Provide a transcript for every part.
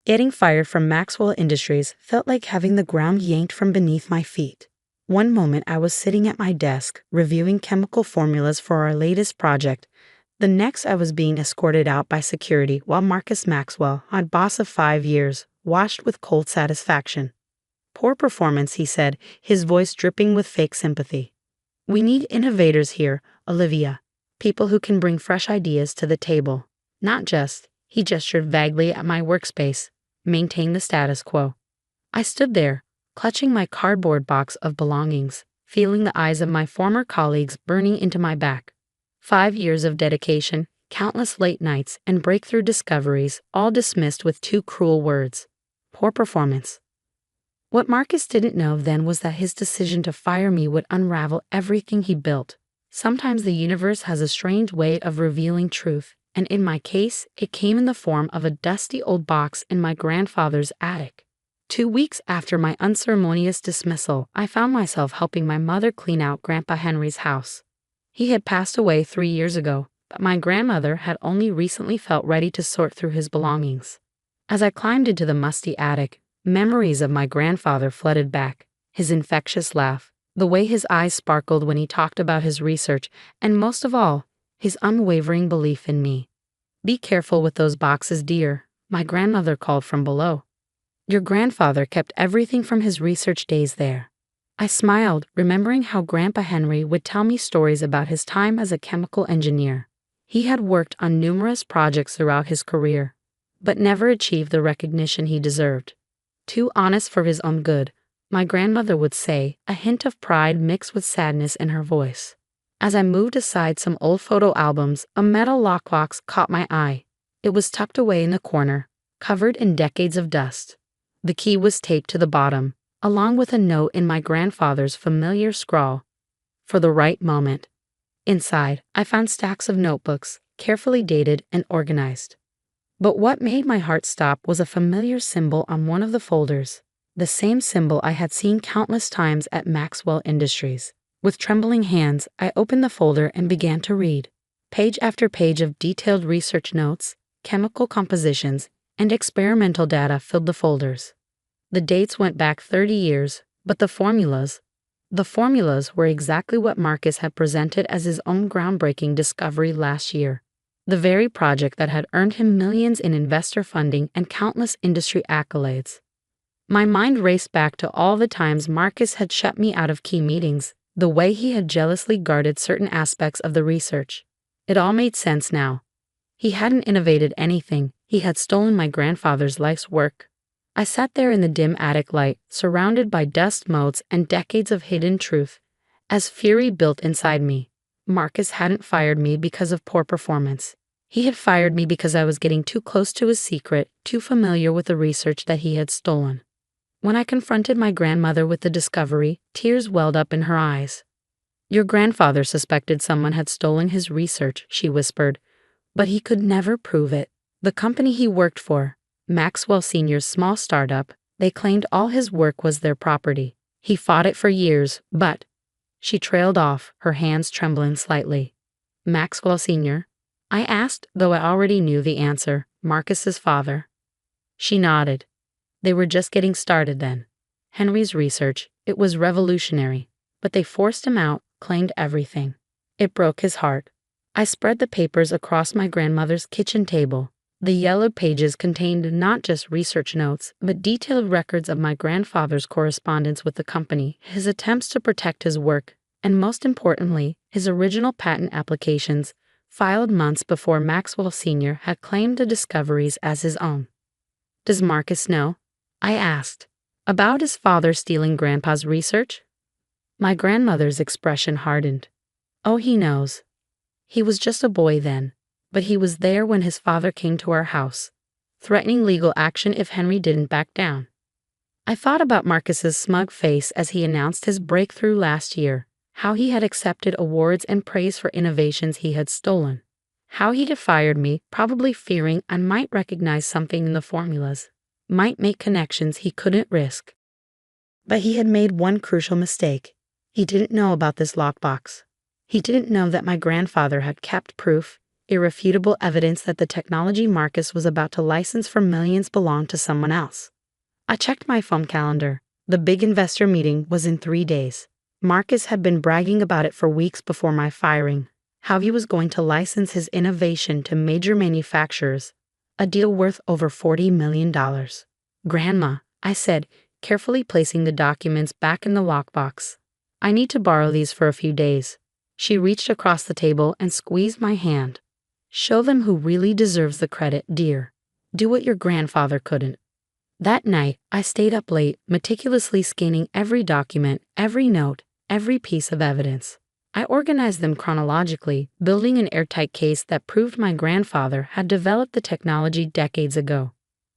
Getting fired from Maxwell Industries felt like having the ground yanked from beneath my feet. One moment I was sitting at my desk, reviewing chemical formulas for our latest project. The next I was being escorted out by security while Marcus Maxwell, my boss of 5 years, watched with cold satisfaction. "Poor performance," he said, his voice dripping with fake sympathy. "We need innovators here, Olivia. People who can bring fresh ideas to the table. Not just," he gestured vaguely at my workspace, "maintain the status quo." I stood there, clutching my cardboard box of belongings, feeling the eyes of my former colleagues burning into my back. 5 years of dedication, countless late nights, and breakthrough discoveries, all dismissed with 2 cruel words: poor performance. What Marcus didn't know then was that his decision to fire me would unravel everything he built. Sometimes the universe has a strange way of revealing truth, and in my case, it came in the form of a dusty old box in my grandfather's attic. 2 weeks after my unceremonious dismissal, I found myself helping my mother clean out Grandpa Henry's house. He had passed away 3 years ago, but my grandmother had only recently felt ready to sort through his belongings. As I climbed into the musty attic, memories of my grandfather flooded back: his infectious laugh, the way his eyes sparkled when he talked about his research, and most of all, his unwavering belief in me. "Be careful with those boxes, dear," my grandmother called from below. "Your grandfather kept everything from his research days there." I smiled, remembering how Grandpa Henry would tell me stories about his time as a chemical engineer. He had worked on numerous projects throughout his career, but never achieved the recognition he deserved. "Too honest for his own good," my grandmother would say, a hint of pride mixed with sadness in her voice. As I moved aside some old photo albums, a metal lockbox caught my eye. It was tucked away in the corner, covered in decades of dust. The key was taped to the bottom, along with a note in my grandfather's familiar scrawl: "For the right moment." Inside, I found stacks of notebooks, carefully dated and organized. But what made my heart stop was a familiar symbol on one of the folders, the same symbol I had seen countless times at Maxwell Industries. With trembling hands, I opened the folder and began to read. Page after page of detailed research notes, chemical compositions, and experimental data filled the folders. The dates went back 30 years, but the formulas were exactly what Marcus had presented as his own groundbreaking discovery last year. The very project that had earned him millions in investor funding and countless industry accolades. My mind raced back to all the times Marcus had shut me out of key meetings, the way he had jealously guarded certain aspects of the research. It all made sense now. He hadn't innovated anything, he had stolen my grandfather's life's work. I sat there in the dim attic light, surrounded by dust motes and decades of hidden truth, as fury built inside me. Marcus hadn't fired me because of poor performance. He had fired me because I was getting too close to his secret, too familiar with the research that he had stolen. When I confronted my grandmother with the discovery, tears welled up in her eyes. "Your grandfather suspected someone had stolen his research," she whispered, "but he could never prove it. The company he worked for, Maxwell Sr.'s small startup, they claimed all his work was their property. He fought it for years, but—" She trailed off, her hands trembling slightly. "Maxwell Sr.?" I asked, though I already knew the answer. "Marcus's father." She nodded. "They were just getting started then. Henry's research, it was revolutionary, but they forced him out, claimed everything. It broke his heart." I spread the papers across my grandmother's kitchen table. The yellowed pages contained not just research notes, but detailed records of my grandfather's correspondence with the company, his attempts to protect his work, and most importantly, his original patent applications, filed months before Maxwell Sr. had claimed the discoveries as his own. "Does Marcus know?" I asked. "About his father stealing Grandpa's research?" My grandmother's expression hardened. "Oh, he knows. He was just a boy then, but he was there when his father came to our house, threatening legal action if Henry didn't back down." I thought about Marcus's smug face as he announced his breakthrough last year, how he had accepted awards and praise for innovations he had stolen, how he had fired me, probably fearing I might recognize something in the formulas, might make connections he couldn't risk. But he had made one crucial mistake. He didn't know about this lockbox. He didn't know that my grandfather had kept proof, irrefutable evidence that the technology Marcus was about to license for millions belonged to someone else. I checked my phone calendar. The big investor meeting was in 3 days. Marcus had been bragging about it for weeks before my firing, how he was going to license his innovation to major manufacturers, a deal worth over $40 million. Grandma, I said, carefully placing the documents back in the lockbox. I need to borrow these for a few days. She reached across the table and squeezed my hand. Show them who really deserves the credit, dear. Do what your grandfather couldn't. That night, I stayed up late, meticulously scanning every document, every note, every piece of evidence. I organized them chronologically, building an airtight case that proved my grandfather had developed the technology decades ago.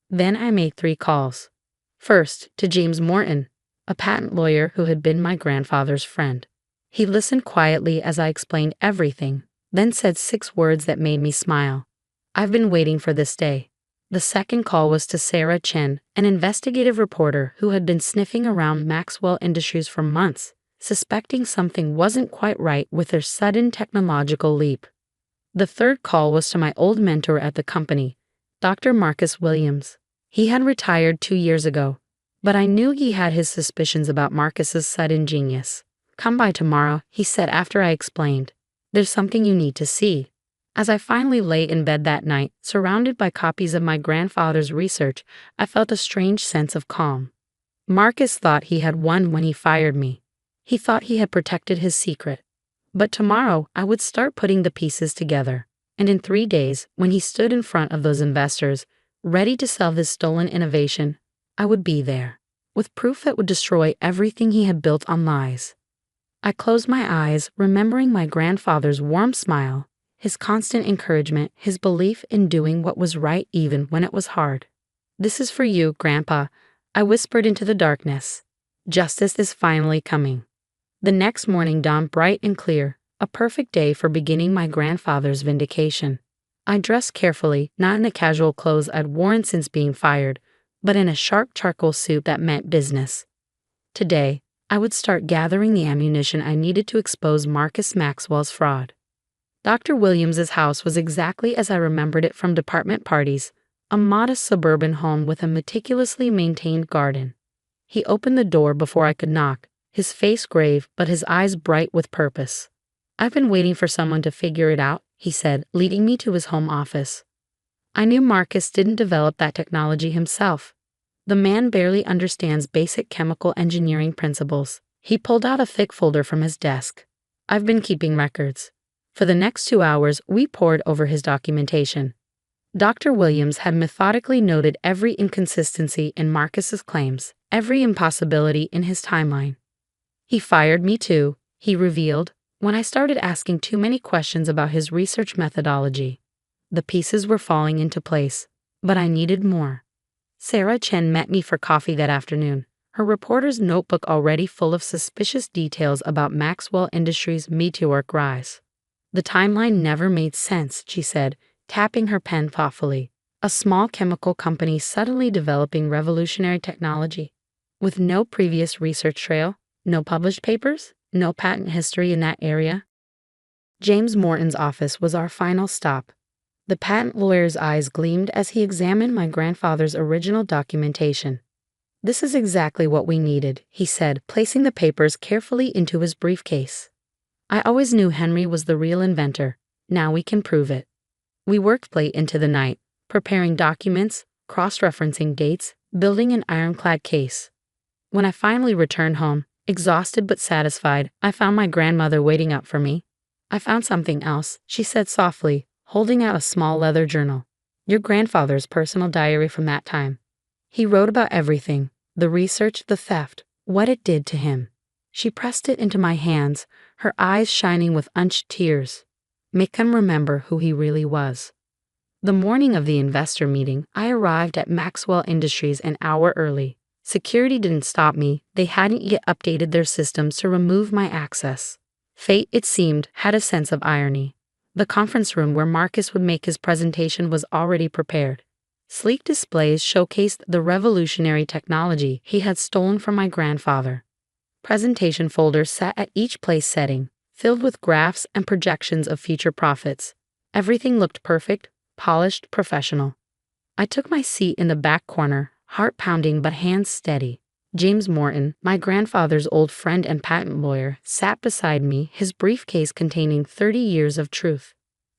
Then I made 3 calls. First, to James Morton, a patent lawyer who had been my grandfather's friend. He listened quietly as I explained everything, then said 6 words that made me smile. I've been waiting for this day. The second call was to Sarah Chen, an investigative reporter who had been sniffing around Maxwell Industries for months, suspecting something wasn't quite right with their sudden technological leap. The third call was to my old mentor at the company, Dr. Marcus Williams. He had retired 2 years ago, but I knew he had his suspicions about Marcus's sudden genius. Come by tomorrow, he said after I explained. There's something you need to see. As I finally lay in bed that night, surrounded by copies of my grandfather's research, I felt a strange sense of calm. Marcus thought he had won when he fired me. He thought he had protected his secret. But tomorrow, I would start putting the pieces together. And in 3 days, when he stood in front of those investors, ready to sell his stolen innovation, I would be there, with proof that would destroy everything he had built on lies. I closed my eyes, remembering my grandfather's warm smile, his constant encouragement, his belief in doing what was right even when it was hard. This is for you, Grandpa, I whispered into the darkness. Justice is finally coming. The next morning dawned bright and clear, a perfect day for beginning my grandfather's vindication. I dressed carefully, not in the casual clothes I'd worn since being fired, but in a sharp charcoal suit that meant business. Today, I would start gathering the ammunition I needed to expose Marcus Maxwell's fraud. Dr. Williams's house was exactly as I remembered it from department parties, a modest suburban home with a meticulously maintained garden. He opened the door before I could knock, his face grave but his eyes bright with purpose. I've been waiting for someone to figure it out, he said, leading me to his home office. I knew Marcus didn't develop that technology himself. The man barely understands basic chemical engineering principles. He pulled out a thick folder from his desk. I've been keeping records. For the next 2 hours, we pored over his documentation. Dr. Williams had methodically noted every inconsistency in Marcus's claims, every impossibility in his timeline. He fired me too, he revealed, when I started asking too many questions about his research methodology. The pieces were falling into place, but I needed more. Sarah Chen met me for coffee that afternoon, her reporter's notebook already full of suspicious details about Maxwell Industries' meteoric rise. The timeline never made sense, she said, tapping her pen thoughtfully. A small chemical company suddenly developing revolutionary technology. With no previous research trail, no published papers, no patent history in that area. James Morton's office was our final stop. The patent lawyer's eyes gleamed as he examined my grandfather's original documentation. This is exactly what we needed, he said, placing the papers carefully into his briefcase. I always knew Henry was the real inventor. Now we can prove it. We worked late into the night, preparing documents, cross-referencing dates, building an ironclad case. When I finally returned home, exhausted but satisfied, I found my grandmother waiting up for me. I found something else, she said softly, holding out a small leather journal. Your grandfather's personal diary from that time. He wrote about everything, the research, the theft, what it did to him. She pressed it into my hands, her eyes shining with unshed tears. Make him remember who he really was. The morning of the investor meeting, I arrived at Maxwell Industries an hour early. Security didn't stop me, they hadn't yet updated their systems to remove my access. Fate, it seemed, had a sense of irony. The conference room where Marcus would make his presentation was already prepared. Sleek displays showcased the revolutionary technology he had stolen from my grandfather. Presentation folders sat at each place setting, filled with graphs and projections of future profits. Everything looked perfect, polished, professional. I took my seat in the back corner, heart pounding but hands steady. James Morton, my grandfather's old friend and patent lawyer, sat beside me, his briefcase containing 30 years of truth.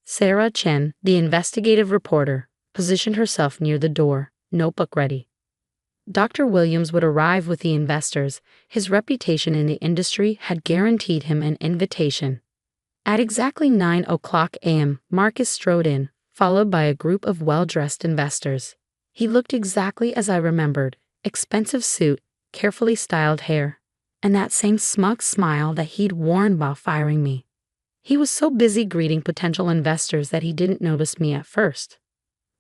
Sarah Chen, the investigative reporter, positioned herself near the door, notebook ready. Dr. Williams would arrive with the investors. His reputation in the industry had guaranteed him an invitation. At exactly 9:00 a.m., Marcus strode in, followed by a group of well-dressed investors. He looked exactly as I remembered: expensive suit, carefully styled hair, and that same smug smile that he'd worn while firing me. He was so busy greeting potential investors that he didn't notice me at first.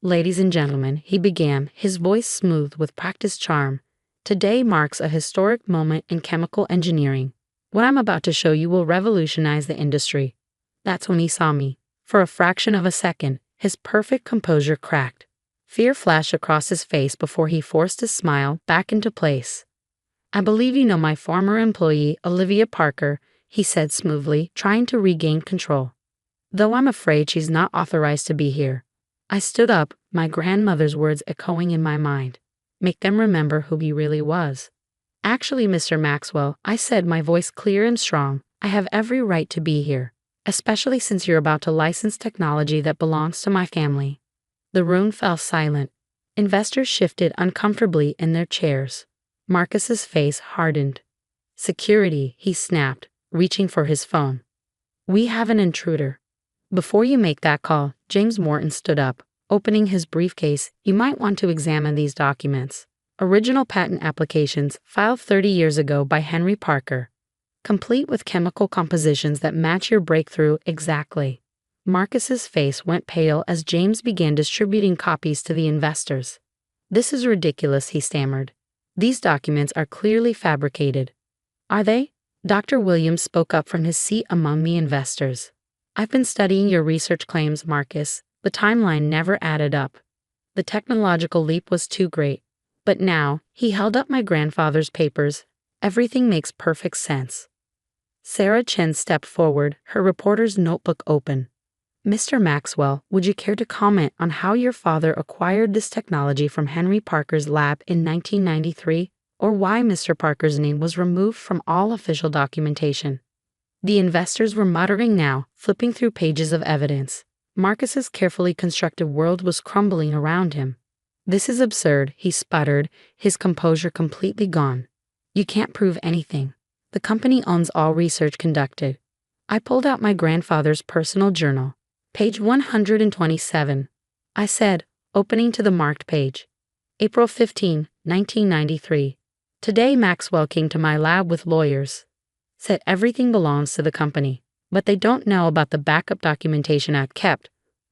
"Ladies and gentlemen," he began, his voice smooth with practiced charm, "today marks a historic moment in chemical engineering. What I'm about to show you will revolutionize the industry." That's when he saw me. For a fraction of a second, his perfect composure cracked. Fear flashed across his face before he forced his smile back into place. "I believe you know my former employee, Olivia Parker," he said smoothly, trying to regain control. "Though I'm afraid she's not authorized to be here." I stood up, my grandmother's words echoing in my mind. Make them remember who he really was. "Actually, Mr. Maxwell," I said, my voice clear and strong, "I have every right to be here, especially since you're about to license technology that belongs to my family." The room fell silent. Investors shifted uncomfortably in their chairs. Marcus's face hardened. "Security," he snapped, reaching for his phone. "We have an intruder." "Before you make that call," James Morton stood up, opening his briefcase, "you might want to examine these documents. Original patent applications filed 30 years ago by Henry Parker, complete with chemical compositions that match your breakthrough exactly." Marcus's face went pale as James began distributing copies to the investors. "This is ridiculous," he stammered. "These documents are clearly fabricated." "Are they?" Dr. Williams spoke up from his seat among the investors. "I've been studying your research claims, Marcus. The timeline never added up. The technological leap was too great. But now," he held up my grandfather's papers, "everything makes perfect sense." Sarah Chen stepped forward, her reporter's notebook open. "Mr. Maxwell, would you care to comment on how your father acquired this technology from Henry Parker's lab in 1993, or why Mr. Parker's name was removed from all official documentation?" The investors were muttering now, flipping through pages of evidence. Marcus's carefully constructed world was crumbling around him. "This is absurd," he sputtered, his composure completely gone. "You can't prove anything. The company owns all research conducted." I pulled out my grandfather's personal journal. "Page 127. I said, opening to the marked page. "April 15, 1993. Today Maxwell came to my lab with lawyers. Said everything belongs to the company, but they don't know about the backup documentation I've kept.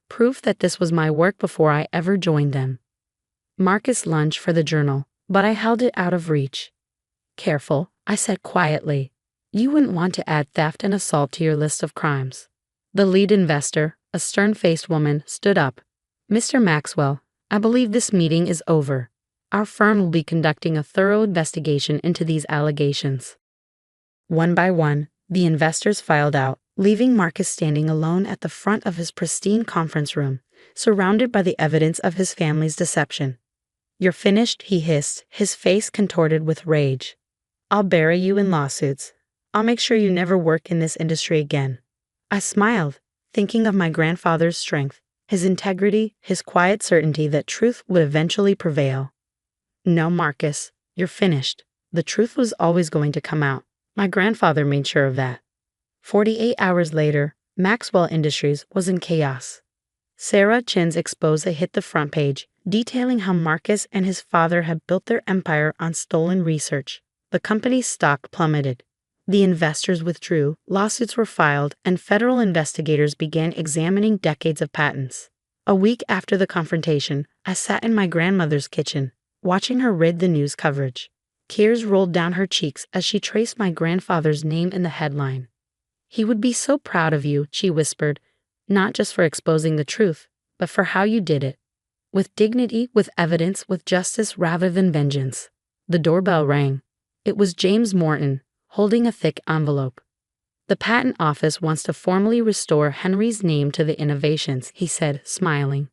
Proof that this was my work before I ever joined them." Marcus lunged for the journal, but I held it out of reach. "Careful," I said quietly. "You wouldn't want to add theft and assault to your list of crimes." The lead investor, a stern-faced woman, stood up. "Mr. Maxwell, I believe this meeting is over. Our firm will be conducting a thorough investigation into these allegations." One by one, the investors filed out, leaving Marcus standing alone at the front of his pristine conference room, surrounded by the evidence of his family's deception. "You're finished," he hissed, his face contorted with rage. "I'll bury you in lawsuits. I'll make sure you never work in this industry again." I smiled, thinking of my grandfather's strength, his integrity, his quiet certainty that truth would eventually prevail. "No, Marcus, you're finished. The truth was always going to come out. My grandfather made sure of that." 48 hours later, Maxwell Industries was in chaos. Sarah Chen's expose hit the front page, detailing how Marcus and his father had built their empire on stolen research. The company's stock plummeted. The investors withdrew, lawsuits were filed, and federal investigators began examining decades of patents. A week after the confrontation, I sat in my grandmother's kitchen, watching her read the news coverage. Tears rolled down her cheeks as she traced my grandfather's name in the headline. "He would be so proud of you," she whispered, "not just for exposing the truth, but for how you did it. With dignity, with evidence, with justice rather than vengeance." The doorbell rang. It was James Morton, holding a thick envelope. The patent office wants to formally restore Henry's name to the innovations, he said, smiling.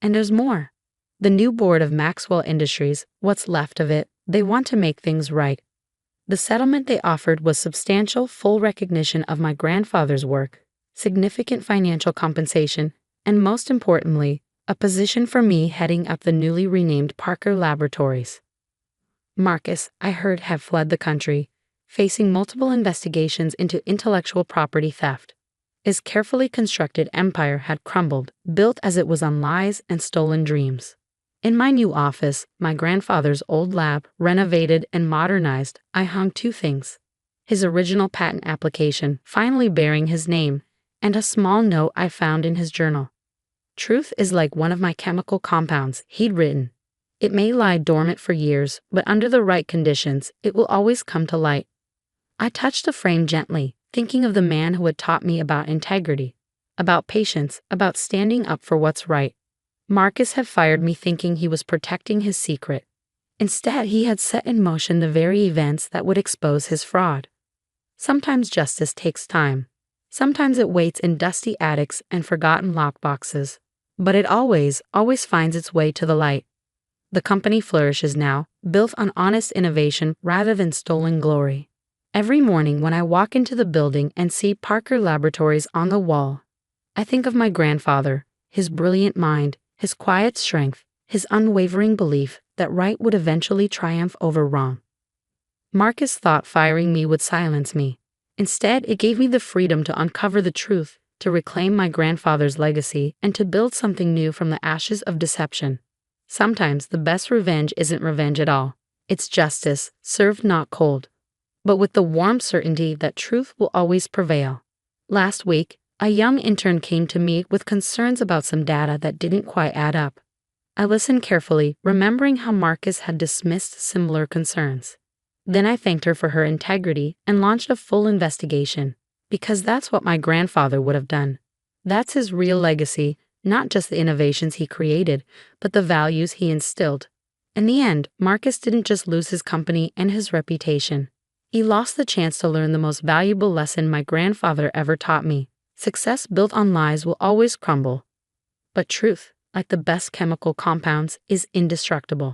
And there's more. The new board of Maxwell Industries, what's left of it, they want to make things right. The settlement they offered was substantial full recognition of my grandfather's work, significant financial compensation, and most importantly, a position for me heading up the newly renamed Parker Laboratories. Marcus, I heard, had fled the country, facing multiple investigations into intellectual property theft. His carefully constructed empire had crumbled, built as it was on lies and stolen dreams. In my new office, my grandfather's old lab, renovated and modernized, I hung two things: his original patent application, finally bearing his name, and a small note I found in his journal. Truth is like one of my chemical compounds, he'd written. It may lie dormant for years, but under the right conditions, it will always come to light. I touched the frame gently, thinking of the man who had taught me about integrity, about patience, about standing up for what's right. Marcus had fired me thinking he was protecting his secret. Instead, he had set in motion the very events that would expose his fraud. Sometimes justice takes time. Sometimes it waits in dusty attics and forgotten lockboxes. But it always finds its way to the light. The company flourishes now, built on honest innovation rather than stolen glory. Every morning when I walk into the building and see Parker Laboratories on the wall, I think of my grandfather, his brilliant mind, his quiet strength, his unwavering belief that right would eventually triumph over wrong. Marcus thought firing me would silence me. Instead, it gave me the freedom to uncover the truth, to reclaim my grandfather's legacy, and to build something new from the ashes of deception. Sometimes the best revenge isn't revenge at all. It's justice, served not cold, but with the warm certainty that truth will always prevail. Last week, a young intern came to me with concerns about some data that didn't quite add up. I listened carefully, remembering how Marcus had dismissed similar concerns. Then I thanked her for her integrity and launched a full investigation, because that's what my grandfather would have done. That's his real legacy, not just the innovations he created, but the values he instilled. In the end, Marcus didn't just lose his company and his reputation. He lost the chance to learn the most valuable lesson my grandfather ever taught me. Success built on lies will always crumble. But truth, like the best chemical compounds, is indestructible.